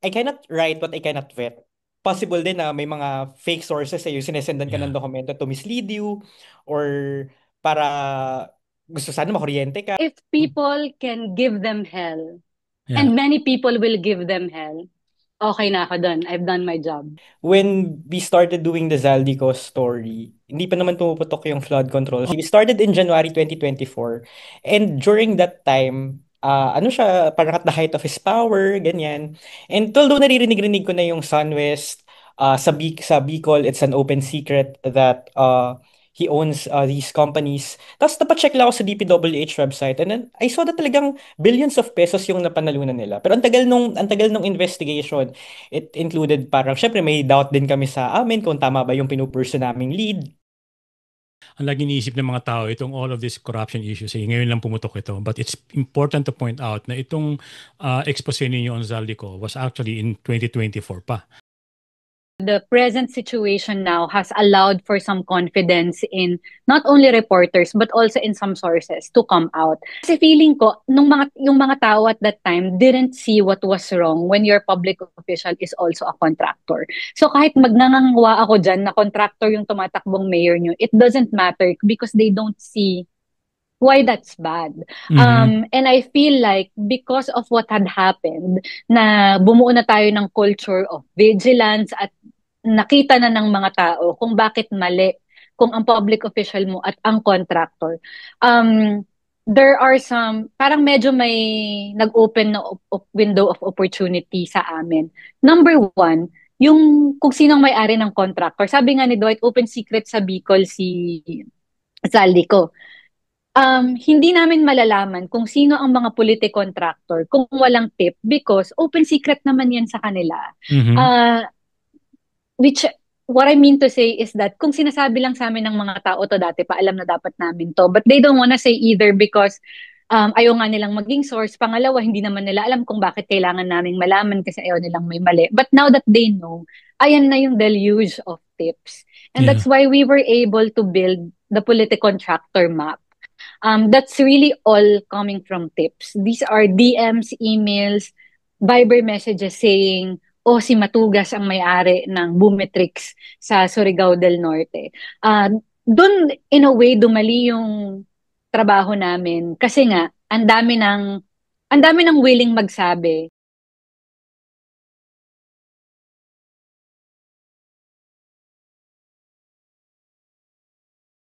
I cannot write what I cannot vet. Possible din na may mga fake sources sa'yo, sinesendan ka ng Yeah. dokumento to mislead you or para gusto sana makuryente ka. If people can give them hell, Yeah. and many people will give them hell, okay na ako dun. I've done my job. When we started doing the Zaldico story, hindi pa naman pumuputok yung flood control. We started in January 2024. And during that time, ano siya, parang at the height of his power, ganyan. And although naririnig-rinig ko na yung SunWest, sa Bicol, it's an open secret that he owns these companies. Tapos napacheck lang ako sa DPWH website and then I saw that talagang billions of pesos yung napanalunan nila. Pero ang tagal nung investigation. It included parang, syempre may doubt din kami sa amin kung tama ba yung pinupurso naming lead. Ang lagi iniisip ng mga tao, itong all of this corruption issues, ngayon lang pumutok ito. But it's important to point out na itong expose ninyo on Zaldico was actually in 2024 pa. The present situation now has allowed for some confidence in not only reporters but also in some sources to come out. Kasi feeling ko, yung mga tao at that time didn't see what was wrong when your public official is also a contractor. So kahit magnangangwa ako dyan na contractor yung tumatakbong mayor nyo, it doesn't matter because they don't see why that's bad. Mhm. And I feel like because of what had happened, na bumuo na tayo ng culture of vigilance at nakita na ng mga tao kung bakit mali kung ang public official mo at ang contractor. There are some, parang medyo may nag-open na window of opportunity sa amin. Number one, yung kung sinong may-ari ng contractor. Sabi nga ni Dwight, open secret sa Bicol si Zaldico. Hindi namin malalaman kung sino ang mga contractor kung walang tip because open secret naman yan sa kanila. Mhm. Uh, which, what I mean to say is that kung sinasabi lang sa amin ng mga tao to dati pa, alam na dapat namin to. But they don't wanna say either because ayaw nga nilang maging source. Pangalawa, hindi naman nila alam kung bakit kailangan naming malaman kasi ayaw nilang may mali. But now that they know, ayan na yung deluge of tips. And Yeah. that's why we were able to build the contractor map. That's really all coming from tips. These are DMs, emails, Viber messages saying, oh, si Matugas ang may-ari ng Bumetrix sa Surigao del Norte. Doon, in a way, dumali yung trabaho namin. Kasi nga, ang dami ng willing magsabi